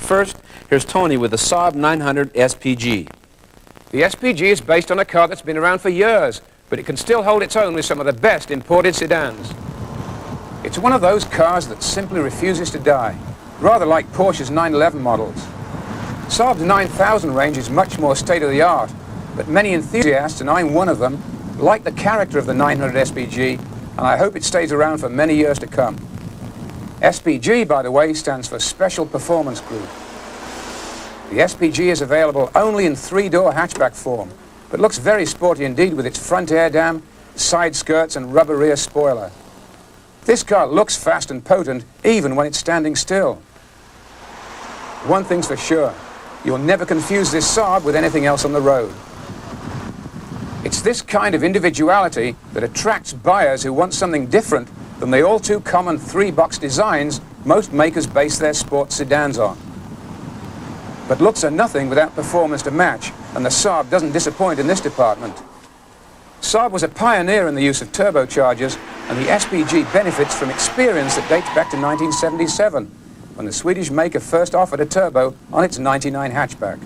first, here's Tony with the Saab 900 SPG. The SPG is based on a car that's been around for years, but it can still hold its own with some of the best imported sedans. It's one of those cars that simply refuses to die, rather like Porsche's 911 models. Saab's 9000 range is much more state-of-the-art, but many enthusiasts, and I'm one of them, like the character of the 900 SPG, and I hope it stays around for many years to come. SPG, by the way, stands for Special Performance Group. The SPG is available only in three-door hatchback form, but looks very sporty indeed with its front air dam, side skirts and rubber rear spoiler. This car looks fast and potent even when it's standing still. One thing's for sure, you'll never confuse this Saab with anything else on the road. It's this kind of individuality that attracts buyers who want something different than the all-too-common three-box designs most makers base their sports sedans on. But looks are nothing without performance to match, and the Saab doesn't disappoint in this department. Saab was a pioneer in the use of turbochargers, and the SPG benefits from experience that dates back to 1977, when the Swedish maker first offered a turbo on its 99 hatchback.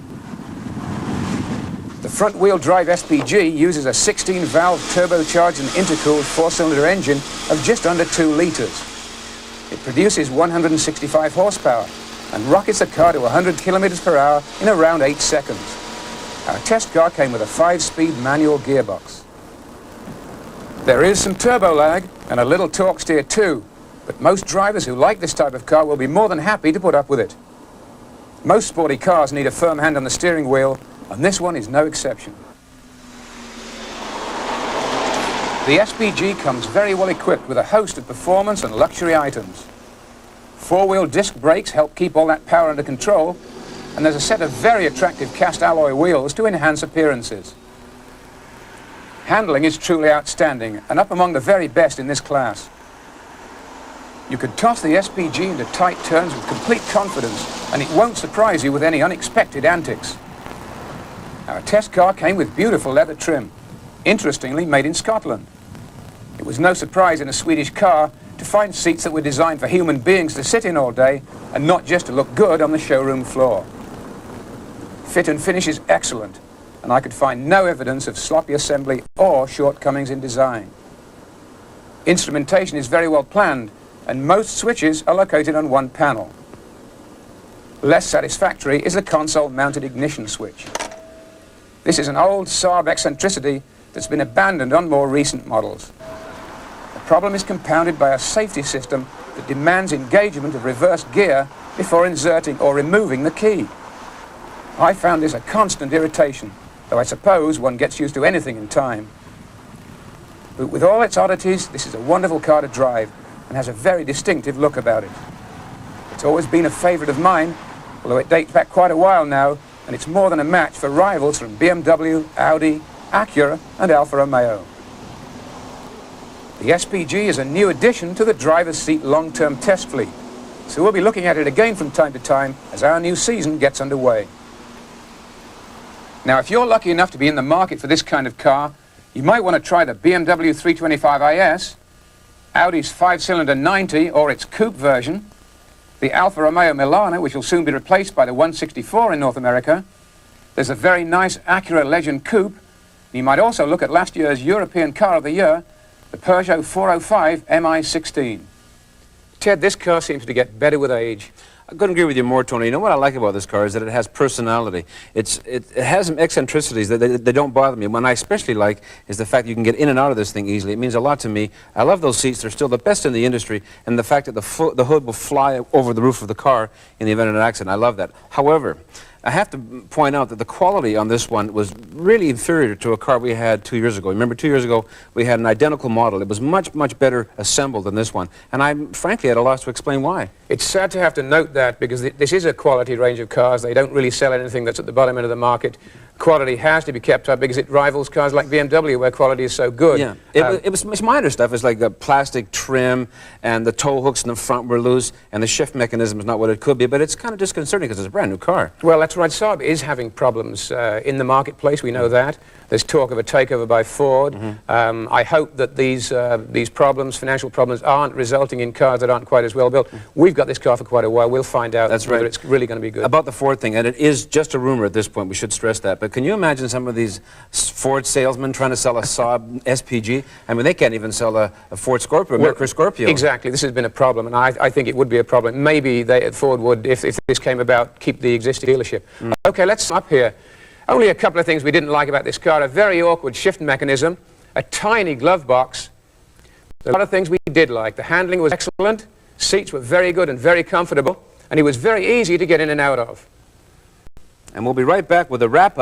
The front-wheel drive SPG uses a 16-valve turbocharged and intercooled four-cylinder engine of just under 2 litres. It produces 165 horsepower and rockets the car to 100 kilometers per hour in around 8 seconds. Our test car came with a 5-speed manual gearbox. There is some turbo lag and a little torque steer too, but most drivers who like this type of car will be more than happy to put up with it. Most sporty cars need a firm hand on the steering wheel, and this one is no exception. The SPG comes very well equipped with a host of performance and luxury items. Four-wheel disc brakes help keep all that power under control, and there's a set of very attractive cast alloy wheels to enhance appearances. Handling is truly outstanding and up among the very best in this class. You could toss the SPG into tight turns with complete confidence, and it won't surprise you with any unexpected antics. Our test car came with beautiful leather trim, interestingly made in Scotland. It was no surprise in a Swedish car to find seats that were designed for human beings to sit in all day and not just to look good on the showroom floor. Fit and finish is excellent, and I could find no evidence of sloppy assembly or shortcomings in design. Instrumentation is very well planned, and most switches are located on one panel. Less satisfactory is the console-mounted ignition switch. This is an old Saab eccentricity that's been abandoned on more recent models. The problem is compounded by a safety system that demands engagement of reverse gear before inserting or removing the key. I found this a constant irritation, though I suppose one gets used to anything in time. But with all its oddities, this is a wonderful car to drive and has a very distinctive look about it. It's always been a favourite of mine, although it dates back quite a while now, and it's more than a match for rivals from BMW, Audi, Acura and Alfa Romeo. The SPG is a new addition to the driver's seat long-term test fleet, so we'll be looking at it again from time to time as our new season gets underway. Now, if you're lucky enough to be in the market for this kind of car, you might want to try the BMW 325IS, Audi's 5-cylinder 90 or its coupe version, the Alfa Romeo Milano, which will soon be replaced by the 164 in North America. There's a very nice Acura Legend coupe. You might also look at last year's European Car of the Year, the Peugeot 405 MI16. Ted, this car seems to get better with age. I couldn't agree with you more, Tony. You know what I like about this car is that it has personality. It has some eccentricities that they don't bother me. What I especially like is the fact that you can get in and out of this thing easily. It means a lot to me. I love those seats. They're still the best in the industry, and the fact that the hood will fly over the roof of the car in the event of an accident. I love that. However, I have to point out that the quality on this one was really inferior to a car we had 2 years ago. Remember, 2 years ago, we had an identical model. It was much, much better assembled than this one. And I'm frankly at a loss to explain why. It's sad to have to note that because this is a quality range of cars. They don't really sell anything that's at the bottom end of the market. quality has to be kept up because it rivals cars like BMW where quality is so good. Yeah, it's minor stuff. It's like the plastic trim and the tow hooks in the front were loose and the shift mechanism is not what it could be, but it's kind of disconcerting because it's a brand new car. Well, that's right. Saab is having problems in the marketplace. We know that. There's talk of a takeover by Ford. I hope that these problems, financial problems, aren't resulting in cars that aren't quite as well built. We've got this car for quite a while. We'll find out whether it's really going to be good. About the Ford thing, and it is just a rumor at this point, we should stress that, but can you imagine some of these Ford salesmen trying to sell a Saab SPG? I mean, they can't even sell a Ford Scorpio, a Mercury Scorpio. Exactly. This has been a problem, and I think it would be a problem. Maybe Ford would, if this came about, keep the existing dealership. Okay, let's sum up here. Only a couple of things we didn't like about this car. A very awkward shift mechanism, a tiny glove box. A lot of things we did like. The handling was excellent, seats were very good and very comfortable, and it was very easy to get in and out of. And we'll be right back with a wrap-up